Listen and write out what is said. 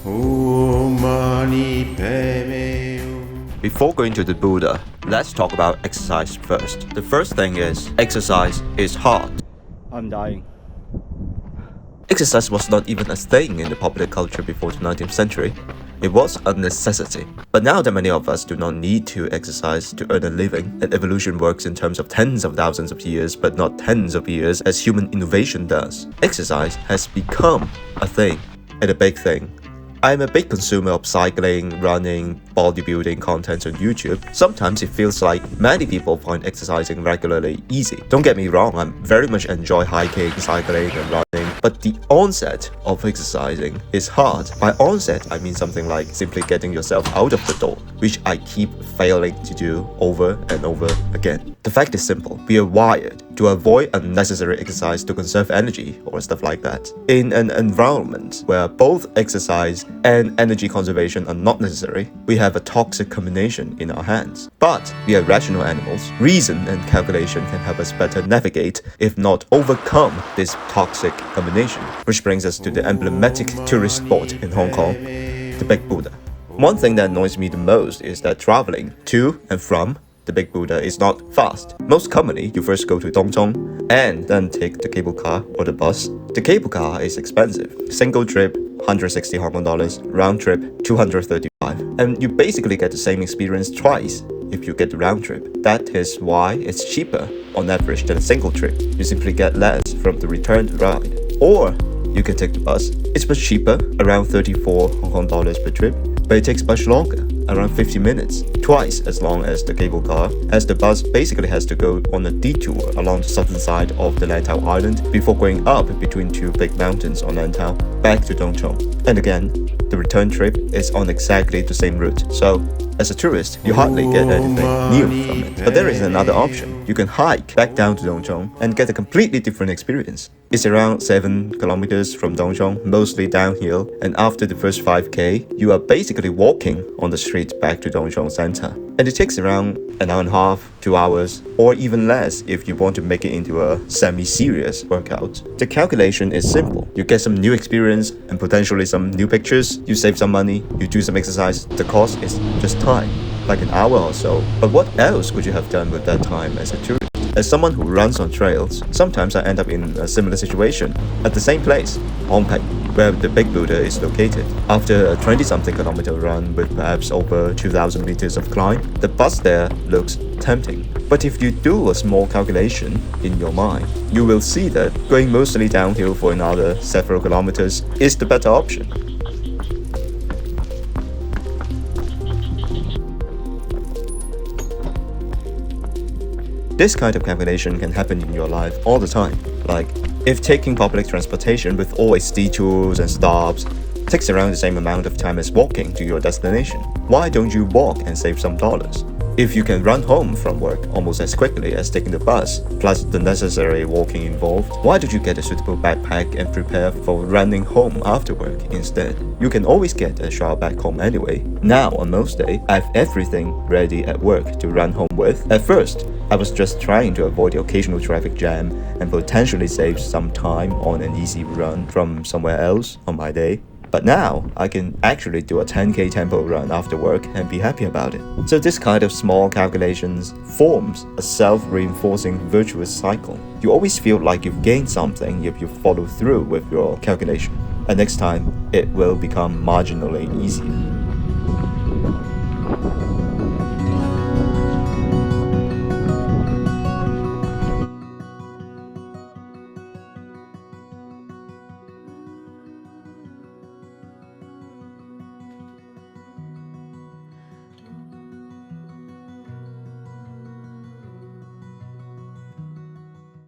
Before going to the Buddha, let's talk about exercise first. The first thing is, exercise is hard. I'm dying. Exercise was not even a thing in the popular culture before the 19th century. It was a necessity. But now that many of us do not need to exercise to earn a living, and evolution works in terms of tens of thousands of years, but not tens of years as human innovation does, exercise has become a thing, and a big thing. I'm a big consumer of cycling, running, bodybuilding content on YouTube. Sometimes it feels like many people find exercising regularly easy. Don't get me wrong, I very much enjoy hiking, cycling, and running, but the onset of exercising is hard. By onset, I mean something like simply getting yourself out of the door, which I keep failing to do over and over again. The fact is simple, we are wired to avoid unnecessary exercise to conserve energy or stuff like that. In an environment where both exercise and energy conservation are not necessary, we have a toxic combination in our hands. But we are rational animals. Reason and calculation can help us better navigate, if not overcome, this toxic combination. Which brings us to the emblematic tourist spot in Hong Kong, the Big Buddha. One thing that annoys me the most is that traveling to and from the Big Buddha is not fast. Most commonly, you first go to Dong Zhong and then take the cable car or the bus. The cable car is expensive. Single trip, 160 Hong Kong dollars, round trip, 235. And you basically get the same experience twice if you get the round trip. That is why it's cheaper on average than a single trip. You simply get less from the return ride. Or you can take the bus. It's much cheaper, around 34 Hong Kong dollars per trip, but it takes much longer, around 50 minutes, twice as long as the cable car, as the bus basically has to go on a detour along the southern side of the Lantau Island before going up between two big mountains on Lantau, back to Dong Zhong. And again, the return trip is on exactly the same route, so as a tourist, you hardly get anything new from it. But there is another option. You can hike back down to Dong Zhong and get a completely different experience. It's around 7 kilometers from Dong Zhong, mostly downhill, and after the first 5k, you are basically walking on the street back to Dong Zhong Center. And it takes around an hour and a half, 2 hours, or even less if you want to make it into a semi-serious workout. The calculation is simple. You get some new experience and potentially some new pictures, you save some money, you do some exercise, the cost is just time, like an hour or so. But what else could you have done with that time as a tourist? As someone who runs on trails, sometimes I end up in a similar situation at the same place, Hong Peng, where the Big Buddha is located. After a 20-something kilometer run with perhaps over 2,000 meters of climb, the bus there looks tempting. But if you do a small calculation in your mind, you will see that going mostly downhill for another several kilometers is the better option. This kind of calculation can happen in your life all the time. Like, if taking public transportation with all its detours and stops takes around the same amount of time as walking to your destination, why don't you walk and save some dollars? If you can run home from work almost as quickly as taking the bus, plus the necessary walking involved, why don't you get a suitable backpack and prepare for running home after work instead? You can always get a shower back home anyway. Now, on most days, I have everything ready at work to run home with. At first, I was just trying to avoid the occasional traffic jam and potentially save some time on an easy run from somewhere else on my day. But now, I can actually do a 10k tempo run after work and be happy about it. So this kind of small calculations forms a self-reinforcing virtuous cycle. You always feel like you've gained something if you follow through with your calculation. And next time, it will become marginally easier.